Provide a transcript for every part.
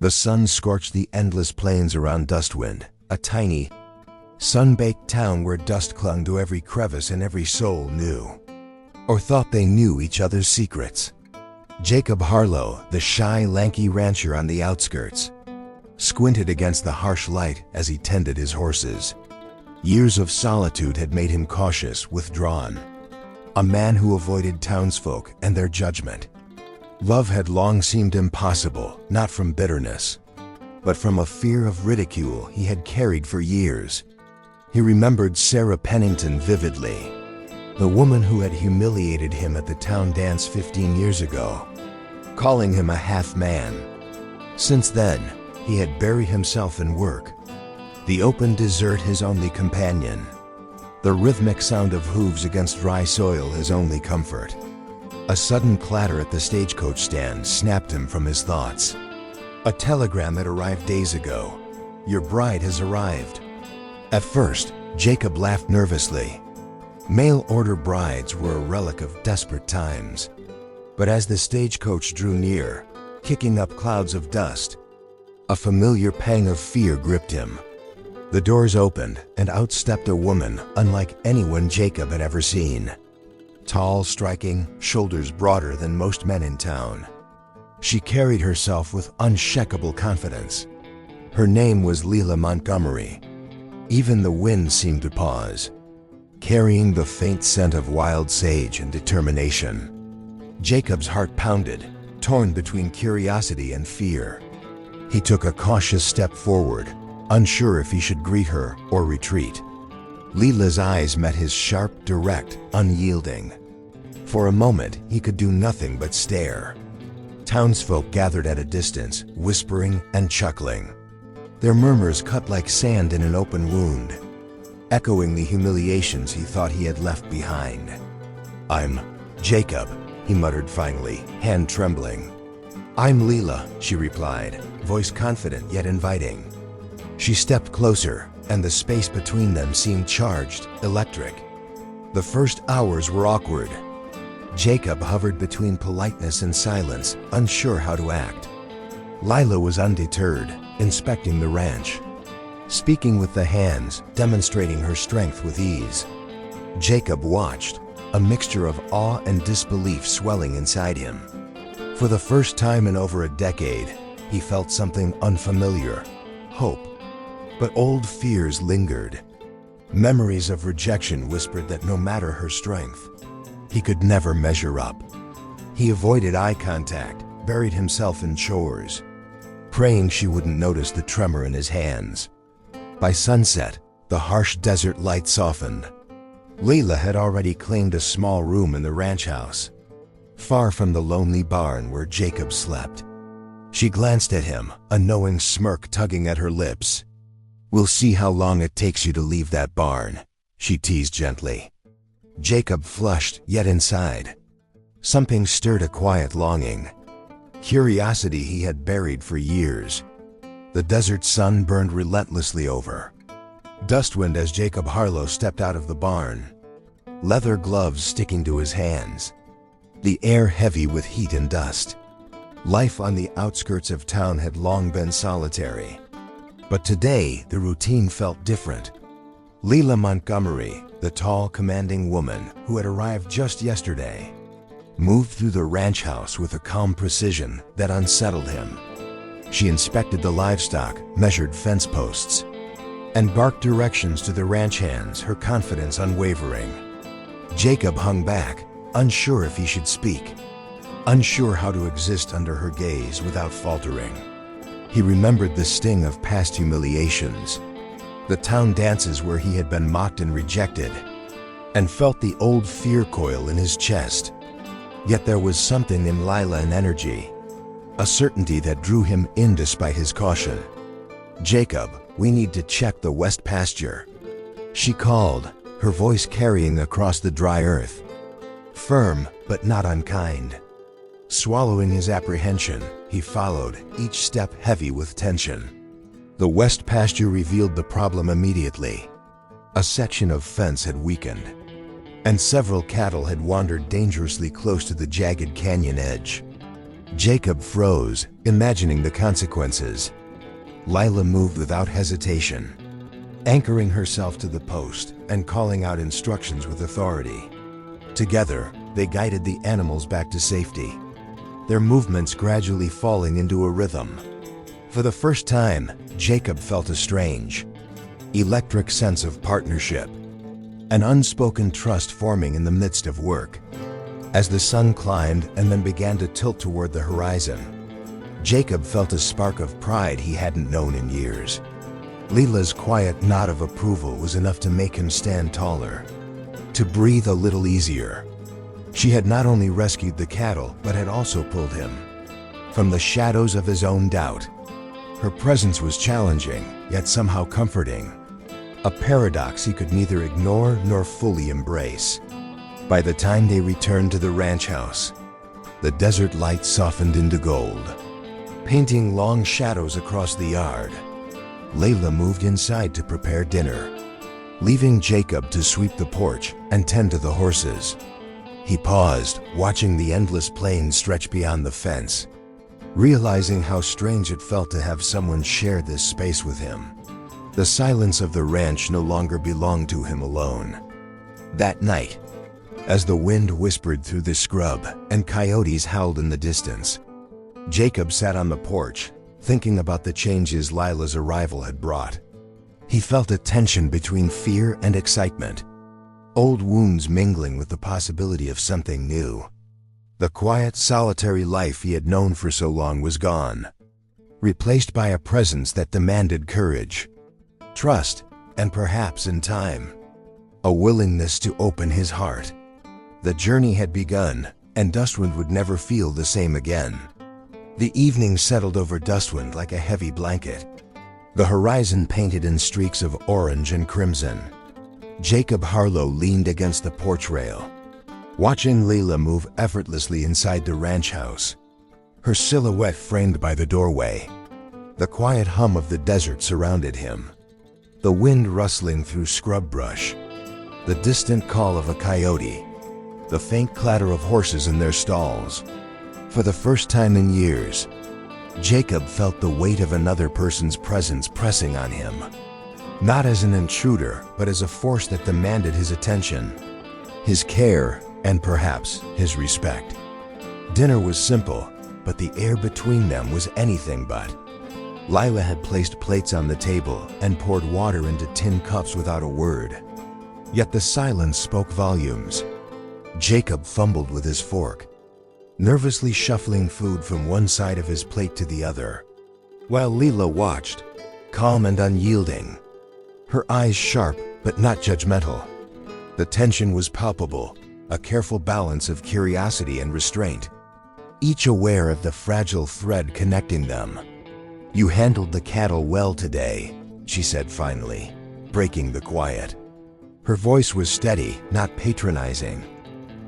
The sun scorched the endless plains around Dustwind, a tiny, sun-baked town where dust clung to every crevice and every soul knew, or thought they knew, each other's secrets. Jacob Harlow, the shy, lanky rancher on the outskirts, squinted against the harsh light as he tended his horses. Years of solitude had made him cautious, withdrawn, a man who avoided townsfolk and their judgment. Love had long seemed impossible, not from bitterness, but from a fear of ridicule he had carried for years. He remembered Sarah Pennington vividly, the woman who had humiliated him at the town dance 15 years ago, calling him a half-man. Since then, he had buried himself in work, the open desert his only companion, the rhythmic sound of hooves against dry soil his only comfort. A sudden clatter at the stagecoach stand snapped him from his thoughts. A telegram had arrived days ago. "Your bride has arrived." At first, Jacob laughed nervously. Mail-order brides were a relic of desperate times. But as the stagecoach drew near, kicking up clouds of dust, a familiar pang of fear gripped him. The doors opened, and out stepped a woman unlike anyone Jacob had ever seen. Tall, striking, shoulders broader than most men in town. She carried herself with unshakable confidence. Her name was Leila Montgomery. Even the wind seemed to pause, carrying the faint scent of wild sage and determination. Jacob's heart pounded, torn between curiosity and fear. He took a cautious step forward, unsure if he should greet her or retreat. Leila's eyes met his sharp, direct, unyielding. For a moment, he could do nothing but stare. Townsfolk gathered at a distance, whispering and chuckling. Their murmurs cut like sand in an open wound, echoing the humiliations he thought he had left behind. "I'm Jacob," he muttered finally, hand trembling. "I'm Leila," she replied, voice confident yet inviting. She stepped closer, and the space between them seemed charged, electric. The first hours were awkward. Jacob hovered between politeness and silence, unsure how to act. Leila was undeterred, inspecting the ranch, speaking with the hands, demonstrating her strength with ease. Jacob watched, a mixture of awe and disbelief swelling inside him. For the first time in over a decade, he felt something unfamiliar, hope. But old fears lingered. Memories of rejection whispered that no matter her strength, he could never measure up. He avoided eye contact, buried himself in chores, praying she wouldn't notice the tremor in his hands. By sunset, the harsh desert light softened. Leila had already claimed a small room in the ranch house, far from the lonely barn where Jacob slept. She glanced at him, a knowing smirk tugging at her lips. "We'll see how long it takes you to leave that barn," she teased gently. Jacob flushed, yet inside, something stirred a quiet longing. Curiosity he had buried for years. The desert sun burned relentlessly over. Dustwind as Jacob Harlow stepped out of the barn, leather gloves sticking to his hands, the air heavy with heat and dust. Life on the outskirts of town had long been solitary. But today, the routine felt different. Leila Montgomery, the tall, commanding woman who had arrived just yesterday, moved through the ranch house with a calm precision that unsettled him. She inspected the livestock, measured fence posts, and barked directions to the ranch hands, her confidence unwavering. Jacob hung back, unsure if he should speak, unsure how to exist under her gaze without faltering. He remembered the sting of past humiliations, the town dances where he had been mocked and rejected, and felt the old fear coil in his chest. Yet there was something in Leila energy, a certainty that drew him in despite his caution. "Jacob, we need to check the west pasture," she called, her voice carrying across the dry earth, firm but not unkind. Swallowing his apprehension, he followed, each step heavy with tension. The west pasture revealed the problem immediately. A section of fence had weakened, and several cattle had wandered dangerously close to the jagged canyon edge. Jacob froze, imagining the consequences. Lila moved without hesitation, anchoring herself to the post and calling out instructions with authority. Together, they guided the animals back to safety, their movements gradually falling into a rhythm. For the first time, Jacob felt a strange, electric sense of partnership, an unspoken trust forming in the midst of work. As the sun climbed and then began to tilt toward the horizon, Jacob felt a spark of pride he hadn't known in years. Lila's quiet nod of approval was enough to make him stand taller, to breathe a little easier. She had not only rescued the cattle, but had also pulled him from the shadows of his own doubt. Her presence was challenging, yet somehow comforting, a paradox he could neither ignore nor fully embrace. By the time they returned to the ranch house, the desert light softened into gold, painting long shadows across the yard. Layla moved inside to prepare dinner, leaving Jacob to sweep the porch and tend to the horses. He paused, watching the endless plains stretch beyond the fence, realizing how strange it felt to have someone share this space with him. The silence of the ranch no longer belonged to him alone. That night, as the wind whispered through the scrub and coyotes howled in the distance, Jacob sat on the porch, thinking about the changes Lila's arrival had brought. He felt a tension between fear and excitement, old wounds mingling with the possibility of something new. The quiet, solitary life he had known for so long was gone, replaced by a presence that demanded courage, trust, and perhaps, in time, a willingness to open his heart. The journey had begun, and Dustwind would never feel the same again. The evening settled over Dustwind like a heavy blanket, the horizon painted in streaks of orange and crimson. Jacob Harlow leaned against the porch rail, watching Leela move effortlessly inside the ranch house, her silhouette framed by the doorway. The quiet hum of the desert surrounded him, the wind rustling through scrub brush, the distant call of a coyote, the faint clatter of horses in their stalls. For the first time in years, Jacob felt the weight of another person's presence pressing on him, not as an intruder, but as a force that demanded his attention, his care, and perhaps his respect. Dinner was simple, but the air between them was anything but. Lila had placed plates on the table and poured water into tin cups without a word. Yet the silence spoke volumes. Jacob fumbled with his fork, nervously shuffling food from one side of his plate to the other, while Leela watched, calm and unyielding, her eyes sharp but not judgmental. The tension was palpable, a careful balance of curiosity and restraint, each aware of the fragile thread connecting them. "You handled the cattle well today," she said finally, breaking the quiet. Her voice was steady, not patronizing,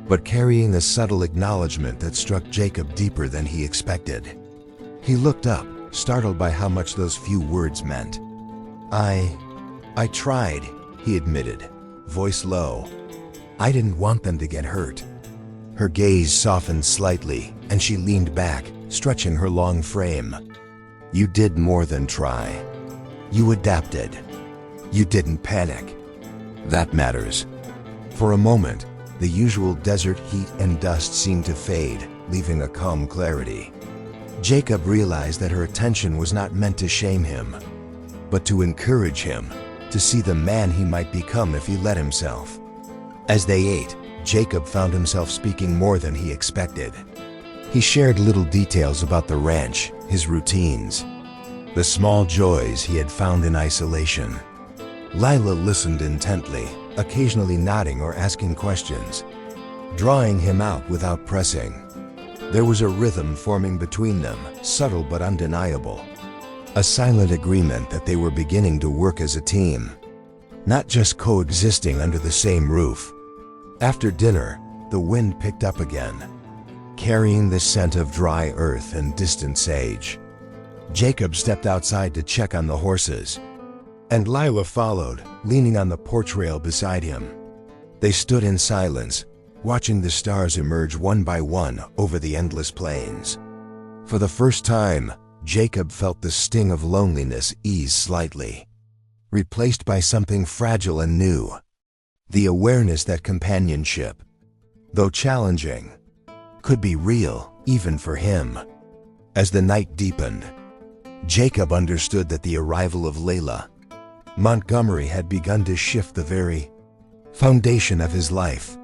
but carrying a subtle acknowledgement that struck Jacob deeper than he expected. He looked up, startled by how much those few words meant. I tried," he admitted, voice low. "I didn't want them to get hurt." Her gaze softened slightly, and she leaned back, stretching her long frame. "You did more than try. You adapted. You didn't panic. That matters." For a moment, the usual desert heat and dust seemed to fade, leaving a calm clarity. Jacob realized that her attention was not meant to shame him, but to encourage him, to see the man he might become if he let himself. As they ate, Jacob found himself speaking more than he expected. He shared little details about the ranch, his routines, the small joys he had found in isolation. Lila listened intently, occasionally nodding or asking questions, drawing him out without pressing. There was a rhythm forming between them, subtle but undeniable, a silent agreement that they were beginning to work as a team, not just coexisting under the same roof. After dinner, the wind picked up again, carrying the scent of dry earth and distant sage. Jacob stepped outside to check on the horses, and Lila followed, leaning on the porch rail beside him. They stood in silence, watching the stars emerge one by one over the endless plains. For the first time, Jacob felt the sting of loneliness ease slightly, replaced by something fragile and new. The awareness that companionship, though challenging, could be real even for him. As the night deepened, Jacob understood that the arrival of Layla Montgomery had begun to shift the very foundation of his life.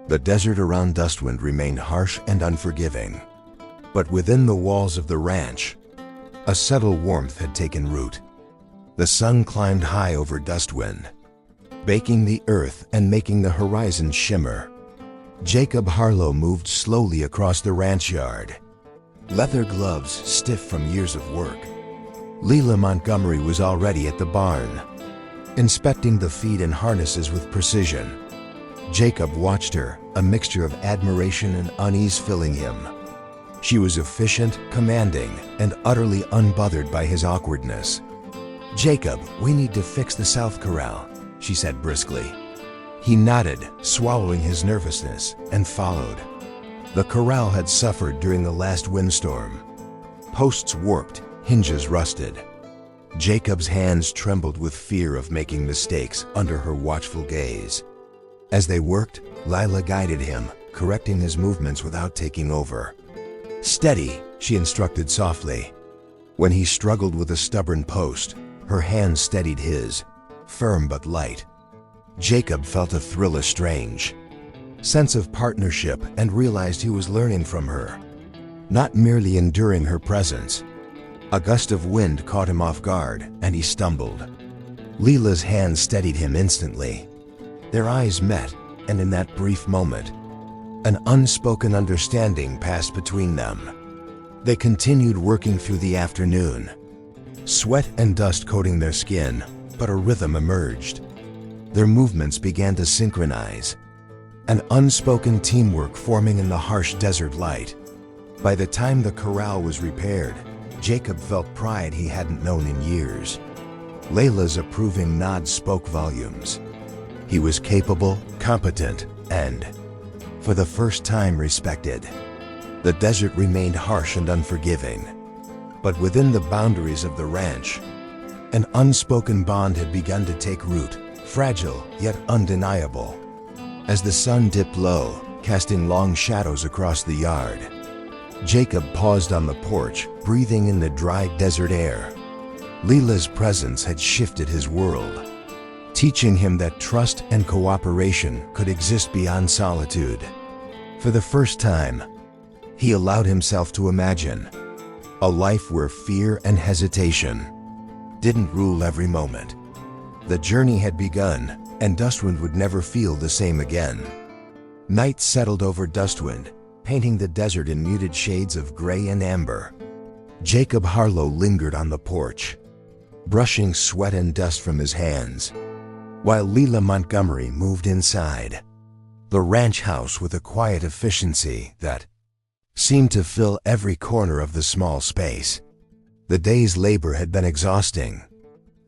The desert around Dustwind remained harsh and unforgiving, but within the walls of the ranch, a subtle warmth had taken root. The sun climbed high over Dustwind, baking the earth and making the horizon shimmer. Jacob Harlow moved slowly across the ranch yard, leather gloves stiff from years of work. Layla Montgomery was already at the barn, inspecting the feed and harnesses with precision. Jacob watched her, a mixture of admiration and unease filling him. She was efficient, commanding, and utterly unbothered by his awkwardness. "Jacob, we need to fix the south corral," she said briskly. He nodded, swallowing his nervousness, and followed. The corral had suffered during the last windstorm. Posts warped, hinges rusted. Jacob's hands trembled with fear of making mistakes under her watchful gaze. As they worked, Layla guided him, correcting his movements without taking over. "Steady," she instructed softly. When he struggled with a stubborn post, her hand steadied his, firm but light. Jacob felt a thrill of strange sense of partnership and realized he was learning from her, not merely enduring her presence. A gust of wind caught him off guard, and he stumbled. Leela's hand steadied him instantly. Their eyes met, and in that brief moment, an unspoken understanding passed between them. They continued working through the afternoon, sweat and dust coating their skin, but a rhythm emerged. Their movements began to synchronize, an unspoken teamwork forming in the harsh desert light. By the time the corral was repaired, Jacob felt pride he hadn't known in years. Layla's approving nod spoke volumes. He was capable, competent, and, for the first time, respected. The desert remained harsh and unforgiving, but within the boundaries of the ranch, an unspoken bond had begun to take root, fragile yet undeniable. As the sun dipped low, casting long shadows across the yard, Jacob paused on the porch, breathing in the dry desert air. Leela's presence had shifted his world, teaching him that trust and cooperation could exist beyond solitude. For the first time, he allowed himself to imagine a life where fear and hesitation didn't rule every moment. The journey had begun, and Dustwind would never feel the same again. Night settled over Dustwind, painting the desert in muted shades of gray and amber. Jacob Harlow lingered on the porch, brushing sweat and dust from his hands, while Layla Montgomery moved inside. The ranch house with a quiet efficiency that seemed to fill every corner of the small space. The day's labor had been exhausting,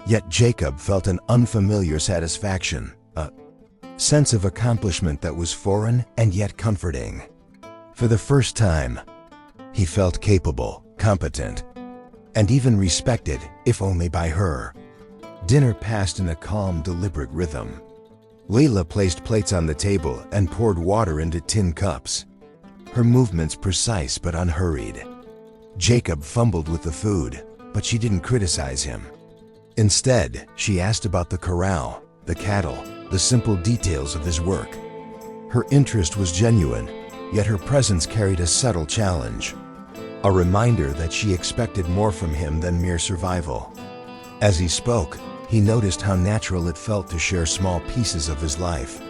yet Jacob felt an unfamiliar satisfaction, a sense of accomplishment that was foreign and yet comforting. For the first time, he felt capable, competent, and even respected, if only by her. Dinner passed in a calm, deliberate rhythm. Layla placed plates on the table and poured water into tin cups, her movements precise but unhurried. Jacob fumbled with the food, but she didn't criticize him. Instead, she asked about the corral, the cattle, the simple details of his work. Her interest was genuine, yet her presence carried a subtle challenge, a reminder that she expected more from him than mere survival. As he spoke, he noticed how natural it felt to share small pieces of his life,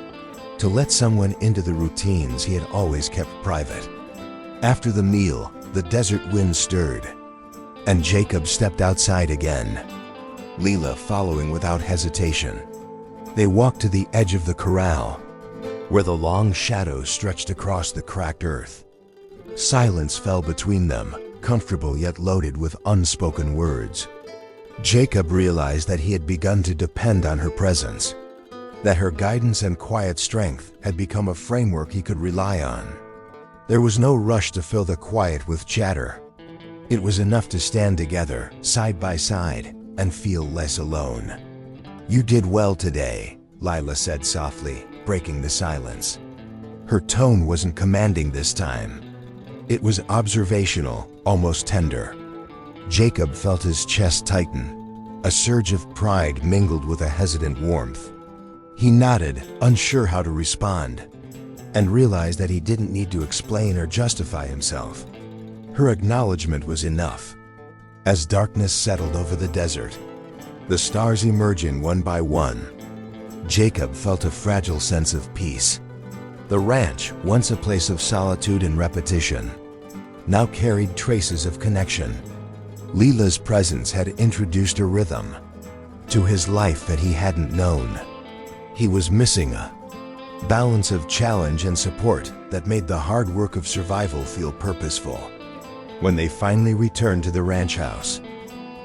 to let someone into the routines he had always kept private. After the meal, the desert wind stirred, and Jacob stepped outside again, Layla following without hesitation. They walked to the edge of the corral, where the long shadows stretched across the cracked earth. Silence fell between them, comfortable yet loaded with unspoken words. Jacob realized that he had begun to depend on her presence, that her guidance and quiet strength had become a framework he could rely on. There was no rush to fill the quiet with chatter, It was enough to stand together, side by side, and feel less alone. "You did well today," Lila said softly, breaking the silence. Her tone wasn't commanding this time. It was observational, almost tender. Jacob felt his chest tighten. A surge of pride mingled with a hesitant warmth. He nodded, unsure how to respond, and realized that he didn't need to explain or justify himself. Her acknowledgement was enough. As darkness settled over the desert, the stars emerging one by one, Jacob felt a fragile sense of peace. The ranch, once a place of solitude and repetition, now carried traces of connection. Lila's presence had introduced a rhythm to his life that he hadn't known. He was missing a balance of challenge and support that made the hard work of survival feel purposeful. When they finally returned to the ranch house,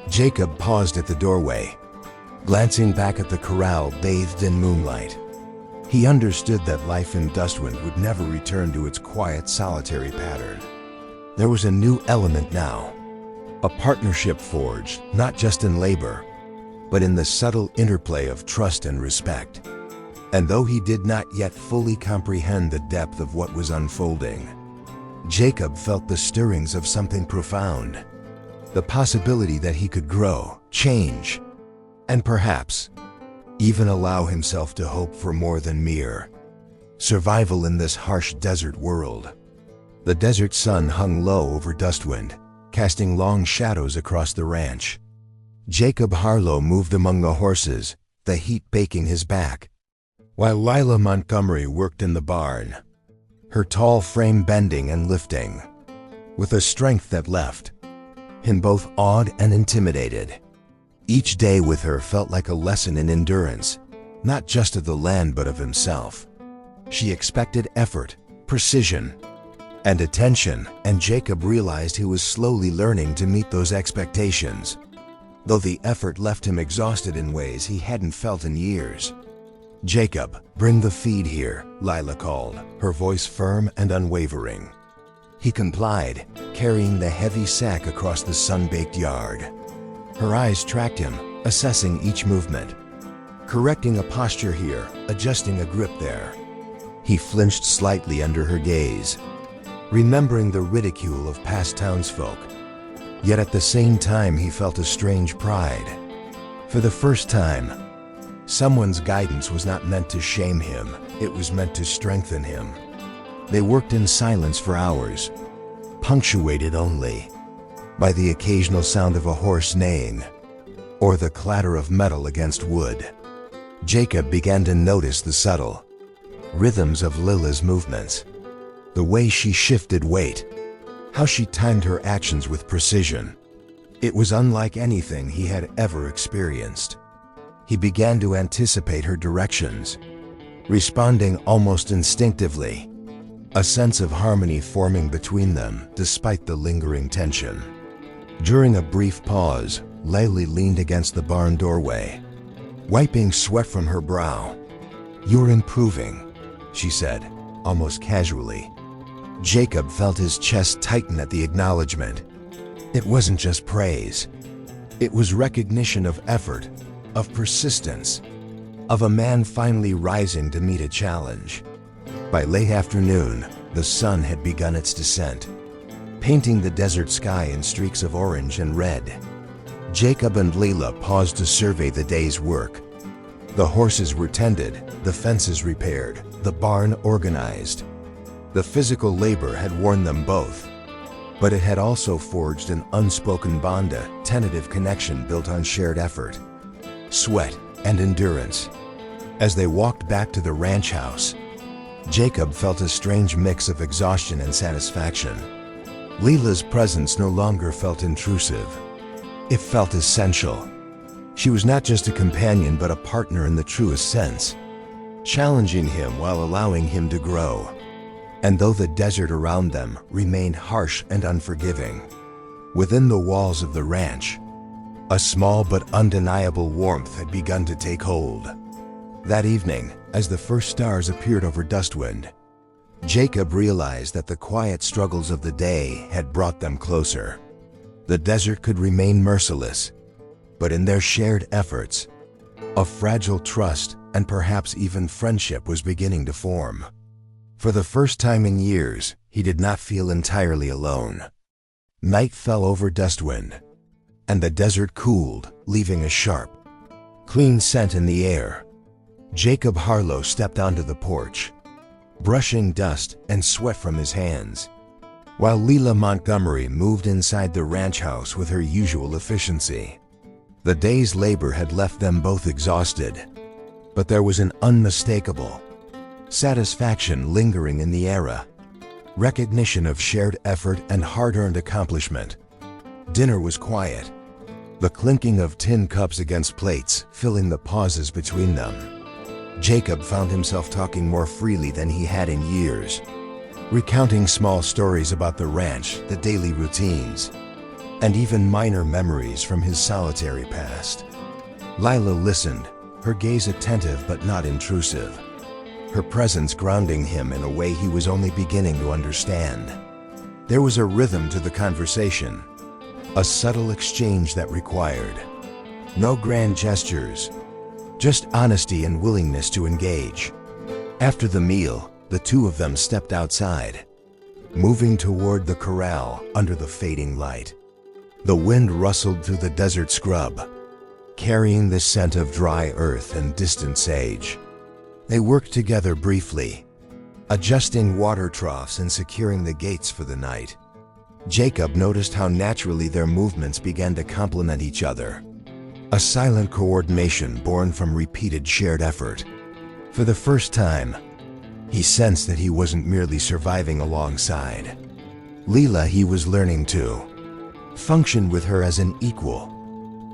Jacob paused at the doorway, glancing back at the corral bathed in moonlight. He understood that life in Dustwind would never return to its quiet, solitary pattern. There was a new element now, a partnership forged not just in labor, but in the subtle interplay of trust and respect. And though he did not yet fully comprehend the depth of what was unfolding, Jacob felt the stirrings of something profound, the possibility that he could grow, change, and perhaps even allow himself to hope for more than mere survival in this harsh desert world. The desert sun hung low over Dustwind, casting long shadows across the ranch. Jacob Harlow moved among the horses, the heat baking his back, while Lila Montgomery worked in the barn, her tall frame bending and lifting, with a strength that left him both awed and intimidated. Each day with her felt like a lesson in endurance, not just of the land but of himself. She expected effort, precision, and attention, and Jacob realized he was slowly learning to meet those expectations, though the effort left him exhausted in ways he hadn't felt in years. "Jacob, bring the feed here," Lila called, her voice firm and unwavering. He complied, carrying the heavy sack across the sun-baked yard. Her eyes tracked him, assessing each movement, correcting a posture here, adjusting a grip there. He flinched slightly under her gaze, remembering the ridicule of past townsfolk. Yet at the same time he felt a strange pride. For the first time, someone's guidance was not meant to shame him, it was meant to strengthen him. They worked in silence for hours, punctuated only by the occasional sound of a horse neighing or the clatter of metal against wood. Jacob began to notice the subtle rhythms of Lila's movements, the way she shifted weight, how she timed her actions with precision. It was unlike anything he had ever experienced. He began to anticipate her directions, responding almost instinctively, a sense of harmony forming between them despite the lingering tension. During a brief pause, Layli leaned against the barn doorway, wiping sweat from her brow. "You're improving," she said, almost casually. Jacob felt his chest tighten at the acknowledgement. It wasn't just praise. It was recognition of effort, of persistence, of a man finally rising to meet a challenge. By late afternoon, the sun had begun its descent, painting the desert sky in streaks of orange and red. Jacob and Lila paused to survey the day's work. The horses were tended, the fences repaired, the barn organized. The physical labor had worn them both, but it had also forged an unspoken bond, a tentative connection built on shared effort, sweat, and endurance. As they walked back to the ranch house, Jacob felt a strange mix of exhaustion and satisfaction. Lila's presence no longer felt intrusive. It felt essential. She was not just a companion but a partner in the truest sense, challenging him while allowing him to grow. And though the desert around them remained harsh and unforgiving, within the walls of the ranch, a small but undeniable warmth had begun to take hold. That evening, as the first stars appeared over Dustwind, Jacob realized that the quiet struggles of the day had brought them closer. The desert could remain merciless, but in their shared efforts, a fragile trust and perhaps even friendship was beginning to form. For the first time in years, he did not feel entirely alone. Night fell over Dustwind, and the desert cooled, leaving a sharp, clean scent in the air. Jacob Harlow stepped onto the porch, brushing dust and sweat from his hands, while Leila Montgomery moved inside the ranch house with her usual efficiency. The day's labor had left them both exhausted, but there was an unmistakable satisfaction lingering in the air, recognition of shared effort and hard-earned accomplishment. Dinner was quiet, the clinking of tin cups against plates filling the pauses between them. Jacob found himself talking more freely than he had in years, recounting small stories about the ranch, the daily routines, and even minor memories from his solitary past. Lila listened, her gaze attentive but not intrusive, her presence grounding him in a way he was only beginning to understand. There was a rhythm to the conversation, a subtle exchange that required no grand gestures, just honesty and willingness to engage. After the meal, the two of them stepped outside, moving toward the corral under the fading light. The wind rustled through the desert scrub, carrying the scent of dry earth and distant sage. They worked together briefly, adjusting water troughs and securing the gates for the night. Jacob noticed how naturally their movements began to complement each other, a silent coordination born from repeated shared effort. For the first time, he sensed that he wasn't merely surviving alongside Leila. He was learning to function with her as an equal,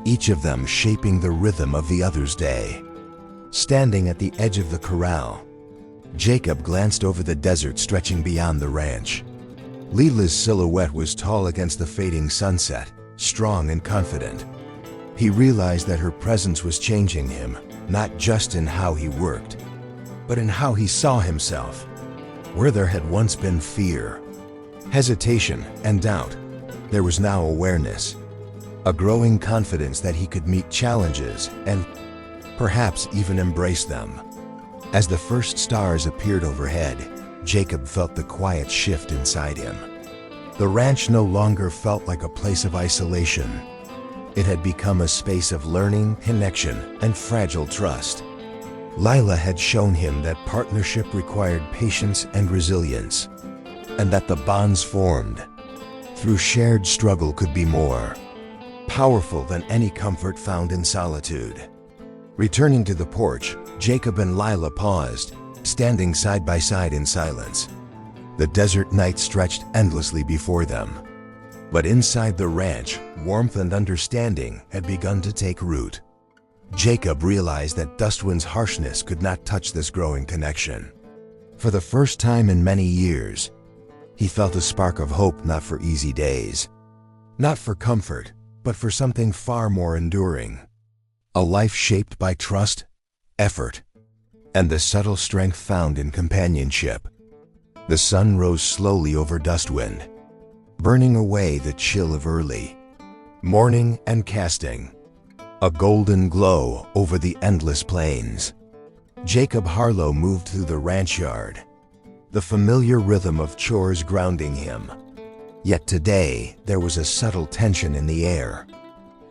each of them shaping the rhythm of the other's day. Standing at the edge of the corral, Jacob glanced over the desert stretching beyond the ranch. Leila's silhouette was tall against the fading sunset, strong and confident. He realized that her presence was changing him, not just in how he worked, but in how he saw himself. Where there had once been fear, hesitation, and doubt, there was now awareness, a growing confidence that he could meet challenges and perhaps even embrace them. As the first stars appeared overhead, Jacob felt the quiet shift inside him. The ranch no longer felt like a place of isolation. It had become a space of learning, connection, and fragile trust. Lila had shown him that partnership required patience and resilience, and that the bonds formed through shared struggle could be more powerful than any comfort found in solitude. Returning to the porch, Jacob and Lila paused, standing side by side in silence. The desert night stretched endlessly before them, but inside the ranch, warmth and understanding had begun to take root. Jacob realized that Dustwind's harshness could not touch this growing connection. For the first time in many years, he felt a spark of hope, not for easy days, not for comfort, but for something far more enduring. A life shaped by trust, effort, and the subtle strength found in companionship. The sun rose slowly over Dustwind, burning away the chill of early morning and casting a golden glow over the endless plains. Jacob Harlow moved through the ranch yard, the familiar rhythm of chores grounding him. Yet today, there was a subtle tension in the air.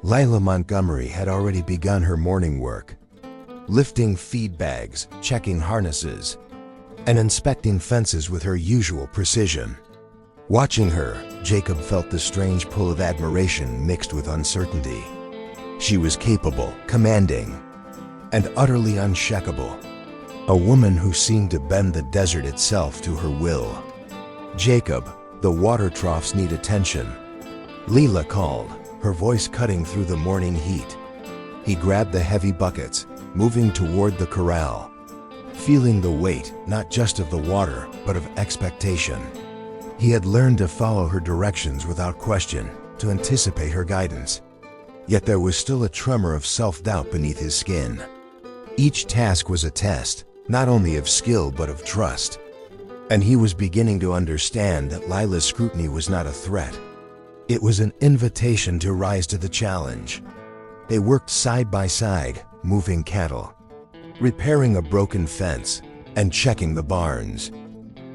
Leila Montgomery had already begun her morning work, lifting feed bags, checking harnesses, and inspecting fences with her usual precision. Watching her, Jacob felt the strange pull of admiration mixed with uncertainty. She was capable, commanding, and utterly unshakable, a woman who seemed to bend the desert itself to her will. "Jacob, the water troughs need attention," Leila called, her voice cutting through the morning heat. He grabbed the heavy buckets, moving toward the corral, feeling the weight not just of the water, but of expectation. He had learned to follow her directions without question, to anticipate her guidance. Yet there was still a tremor of self-doubt beneath his skin. Each task was a test, not only of skill but of trust. And he was beginning to understand that Lila's scrutiny was not a threat, It was an invitation to rise to the challenge. They worked side by side, moving cattle, repairing a broken fence, and checking the barns.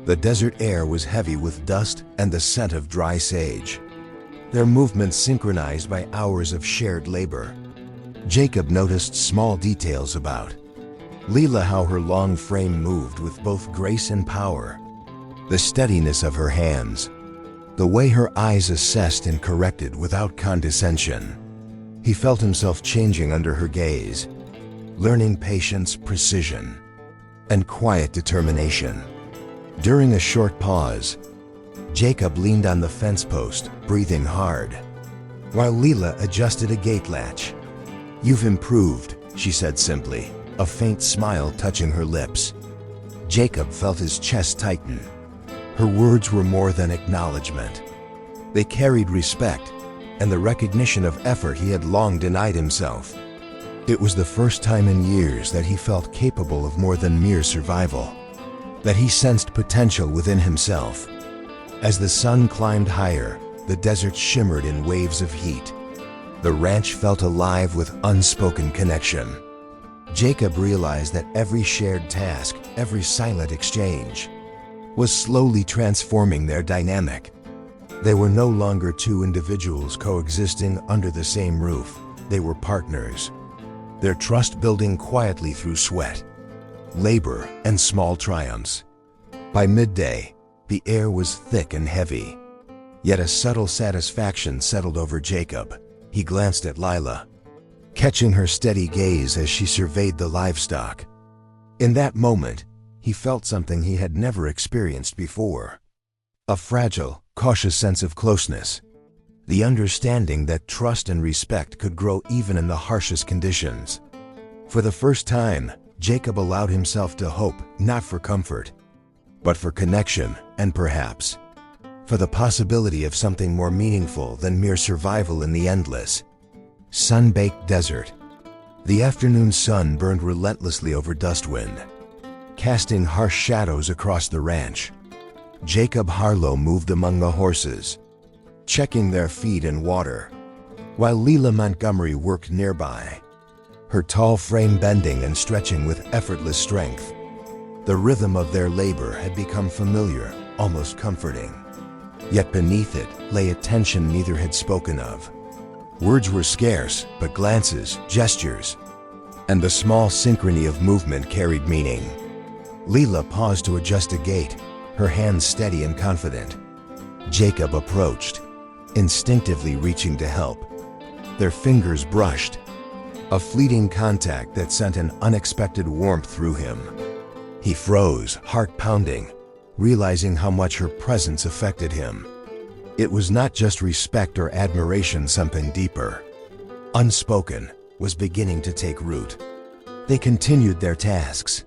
The desert air was heavy with dust and the scent of dry sage. Their movements synchronized by hours of shared labor. Jacob noticed small details about Leela, how her long frame moved with both grace and power, the steadiness of her hands, the way her eyes assessed and corrected without condescension. He felt himself changing under her gaze, learning patience, precision, and quiet determination. During a short pause, Jacob leaned on the fence post, breathing hard, while Leela adjusted a gate latch. "You've improved," she said simply, a faint smile touching her lips. Jacob felt his chest tighten. Her words were more than acknowledgement. They carried respect and the recognition of effort he had long denied himself. It was the first time in years that he felt capable of more than mere survival, that he sensed potential within himself. As the sun climbed higher, the desert shimmered in waves of heat. The ranch felt alive with unspoken connection. Jacob realized that every shared task, every silent exchange, was slowly transforming their dynamic. They were no longer two individuals coexisting under the same roof. They were partners, their trust building quietly through sweat, labor, and small triumphs. By midday, the air was thick and heavy, yet a subtle satisfaction settled over Jacob. He glanced at Leela, catching her steady gaze as she surveyed the livestock. In that moment, he felt something he had never experienced before. A fragile, cautious sense of closeness. The understanding that trust and respect could grow even in the harshest conditions. For the first time, Jacob allowed himself to hope, not for comfort, but for connection, and perhaps for the possibility of something more meaningful than mere survival in the endless, sun-baked desert. The afternoon sun burned relentlessly over Dustwind, casting harsh shadows across the ranch. Jacob Harlow moved among the horses, checking their feed and water, while Leela Montgomery worked nearby, her tall frame bending and stretching with effortless strength. The rhythm of their labor had become familiar, almost comforting. Yet beneath it lay a tension neither had spoken of. Words were scarce, but glances, gestures, and the small synchrony of movement carried meaning. Leela paused to adjust a gate, her hands steady and confident. Jacob approached, instinctively reaching to help. Their fingers brushed, a fleeting contact that sent an unexpected warmth through him. He froze, heart pounding, realizing how much her presence affected him. It was not just respect or admiration, something deeper, unspoken, was beginning to take root. They continued their tasks,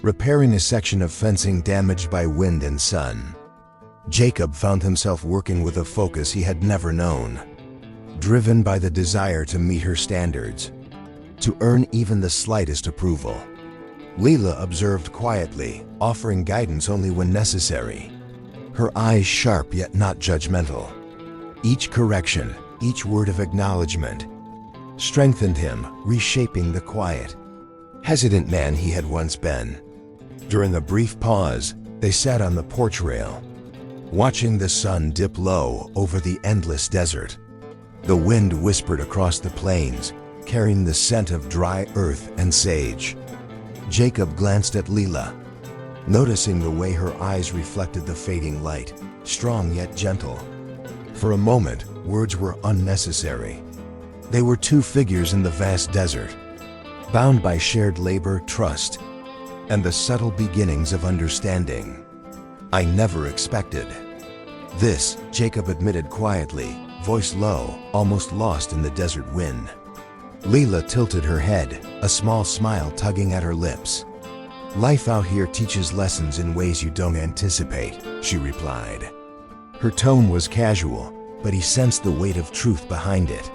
repairing a section of fencing damaged by wind and sun. Jacob found himself working with a focus he had never known, driven by the desire to meet her standards, to earn even the slightest approval. Leela observed quietly, offering guidance only when necessary, her eyes sharp yet not judgmental. Each correction, each word of acknowledgement, strengthened him, reshaping the quiet, hesitant man he had once been. During a brief pause, they sat on the porch rail, watching the sun dip low over the endless desert. The wind whispered across the plains, carrying the scent of dry earth and sage. Jacob glanced at Leela, noticing the way her eyes reflected the fading light, strong yet gentle. For a moment, words were unnecessary. They were two figures in the vast desert, bound by shared labor, trust, and the subtle beginnings of understanding. "I never expected this," Jacob admitted quietly, voice low, almost lost in the desert wind. Leela tilted her head, a small smile tugging at her lips. "Life out here teaches lessons in ways you don't anticipate," she replied. Her tone was casual, but he sensed the weight of truth behind it.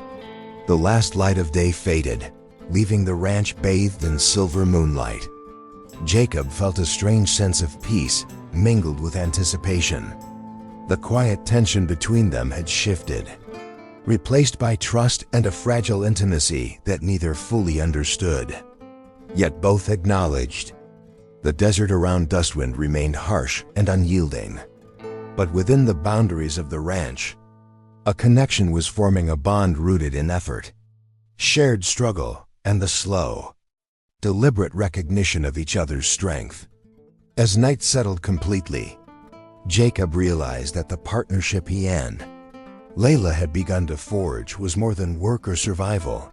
The last light of day faded, leaving the ranch bathed in silver moonlight. Jacob felt a strange sense of peace, mingled with anticipation. The quiet tension between them had shifted, replaced by trust and a fragile intimacy that neither fully understood. Yet both acknowledged. The desert around Dustwind remained harsh and unyielding. But within the boundaries of the ranch, a connection was forming, a bond rooted in effort, shared struggle, and the slow, deliberate recognition of each other's strength. As night settled completely, Jacob realized that the partnership he and Layla had begun to forge was more than work or survival.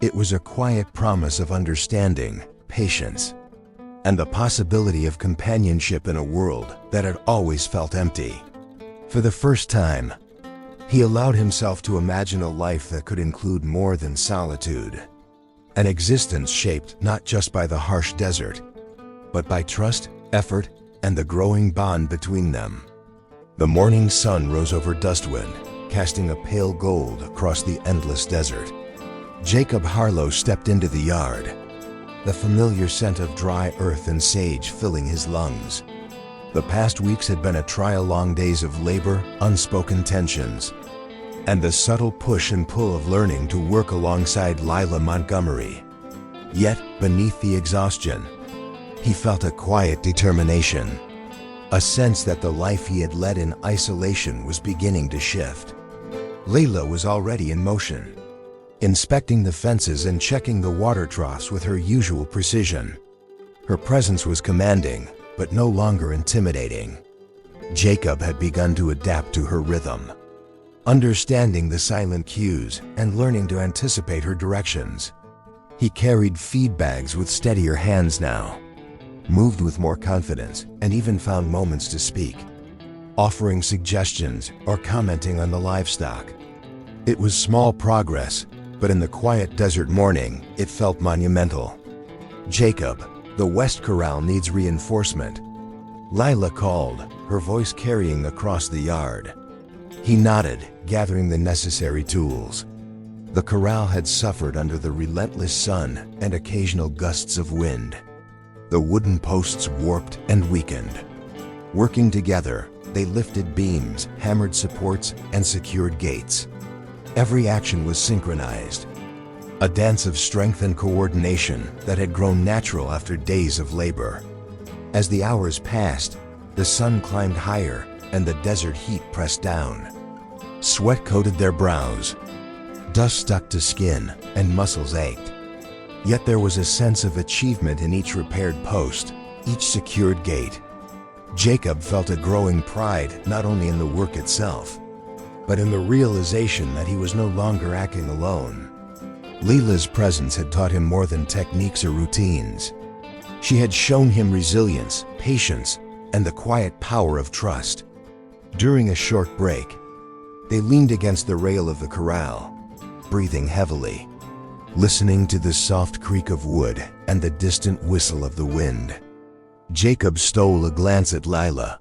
It was a quiet promise of understanding, patience, and the possibility of companionship in a world that had always felt empty. For the first time, he allowed himself to imagine a life that could include more than solitude, an existence shaped not just by the harsh desert, but by trust, effort, and the growing bond between them. The morning sun rose over Dustwind, casting a pale gold across the endless desert. Jacob Harlow stepped into the yard, the familiar scent of dry earth and sage filling his lungs. The past weeks had been a trial-long days of labor, unspoken tensions, and the subtle push and pull of learning to work alongside Lila Montgomery. Yet, beneath the exhaustion, he felt a quiet determination, a sense that the life he had led in isolation was beginning to shift. Layla was already in motion, inspecting the fences and checking the water troughs with her usual precision. Her presence was commanding, but no longer intimidating. Jacob had begun to adapt to her rhythm, understanding the silent cues and learning to anticipate her directions. He carried feed bags with steadier hands now, moved with more confidence, and even found moments to speak, offering suggestions or commenting on the livestock. It was small progress, but in the quiet desert morning, it felt monumental. "Jacob, the West Corral needs reinforcement," Lila called, her voice carrying across the yard. He nodded, gathering the necessary tools. The corral had suffered under the relentless sun and occasional gusts of wind. The wooden posts warped and weakened. Working together, they lifted beams, hammered supports, and secured gates. Every action was synchronized, a dance of strength and coordination that had grown natural after days of labor. As the hours passed, the sun climbed higher and the desert heat pressed down. Sweat coated their brows, dust stuck to skin, and muscles ached. Yet there was a sense of achievement in each repaired post, each secured gate. Jacob felt a growing pride not only in the work itself, but in the realization that he was no longer acting alone. Leela's presence had taught him more than techniques or routines. She had shown him resilience, patience, and the quiet power of trust. During a short break, they leaned against the rail of the corral, breathing heavily, listening to the soft creak of wood and the distant whistle of the wind. Jacob stole a glance at Lila,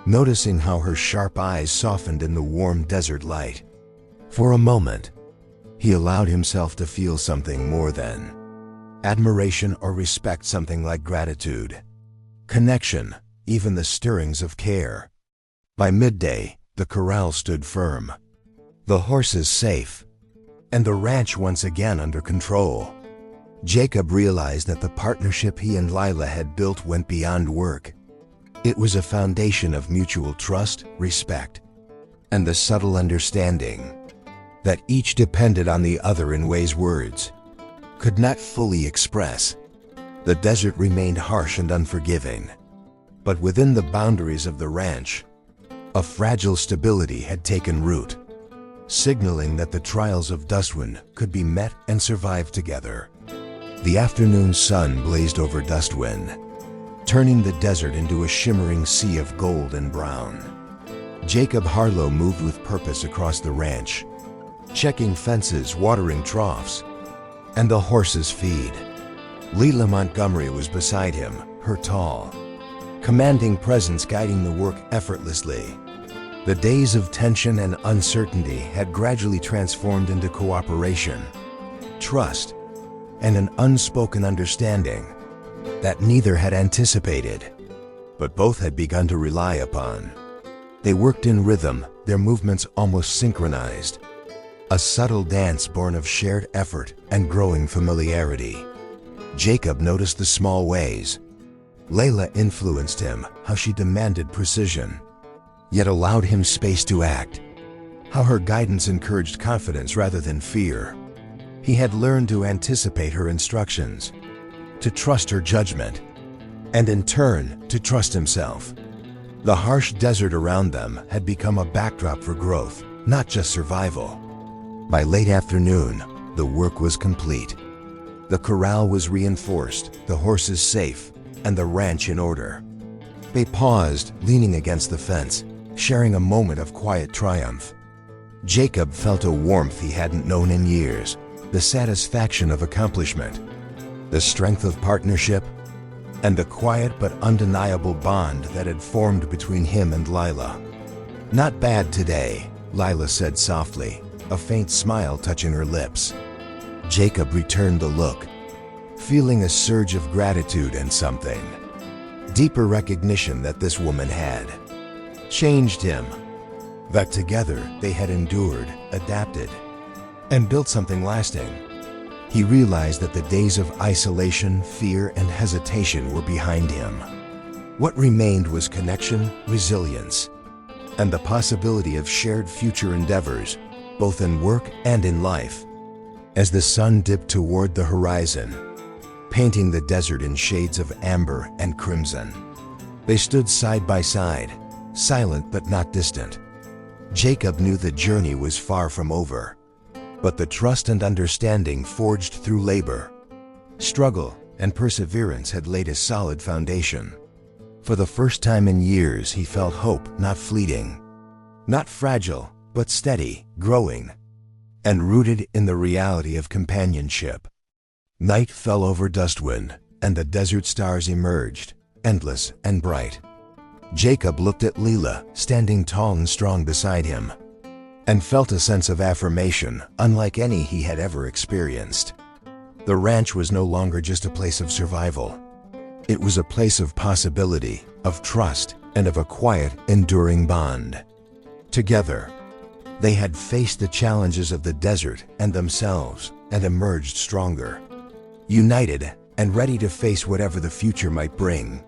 noticing how her sharp eyes softened in the warm desert light. For a moment, he allowed himself to feel something more than admiration or respect, something like gratitude, connection, even the stirrings of care. By midday, the corral stood firm, the horses safe, and the ranch once again under control. Jacob realized that the partnership he and Lila had built went beyond work. It was a foundation of mutual trust, respect, and the subtle understanding that each depended on the other in ways words could not fully express. The desert remained harsh and unforgiving, but within the boundaries of the ranch, a fragile stability had taken root, signaling that the trials of Dustwind could be met and survived together. The afternoon sun blazed over Dustwind, turning the desert into a shimmering sea of gold and brown. Jacob Harlow moved with purpose across the ranch, checking fences, watering troughs, and the horses' feed. Lila Montgomery was beside him, her tall, commanding presence guiding the work effortlessly. The days of tension and uncertainty had gradually transformed into cooperation, trust, and an unspoken understanding that neither had anticipated, but both had begun to rely upon. They worked in rhythm, their movements almost synchronized. A subtle dance born of shared effort and growing familiarity. Jacob noticed the small ways. Layla influenced him, how she demanded precision, yet allowed him space to act. How her guidance encouraged confidence rather than fear. He had learned to anticipate her instructions, to trust her judgment, and in turn, to trust himself. The harsh desert around them had become a backdrop for growth, not just survival. By late afternoon, the work was complete. The corral was reinforced, the horses safe, and the ranch in order. They paused, leaning against the fence, sharing a moment of quiet triumph. Jacob felt a warmth he hadn't known in years, the satisfaction of accomplishment, the strength of partnership, and the quiet but undeniable bond that had formed between him and Lila. "Not bad today," Lila said softly, a faint smile touching her lips. Jacob returned the look, feeling a surge of gratitude and something. Deeper recognition that this woman had changed him. That together they had endured, adapted, and built something lasting. He realized that the days of isolation, fear, and hesitation were behind him. What remained was connection, resilience, and the possibility of shared future endeavors, both in work and in life. As the sun dipped toward the horizon, painting the desert in shades of amber and crimson, they stood side by side, silent but not distant. Jacob knew the journey was far from over, but the trust and understanding forged through labor, struggle, and perseverance had laid a solid foundation. For the first time in years, he felt hope not fleeting, not fragile, but steady, growing, and rooted in the reality of companionship. Night fell over Dustwind, and the desert stars emerged, endless and bright. Jacob looked at Leela, standing tall and strong beside him, and felt a sense of affirmation unlike any he had ever experienced. The ranch was no longer just a place of survival. It was a place of possibility, of trust, and of a quiet, enduring bond. Together, they had faced the challenges of the desert and themselves and emerged stronger, united and ready to face whatever the future might bring.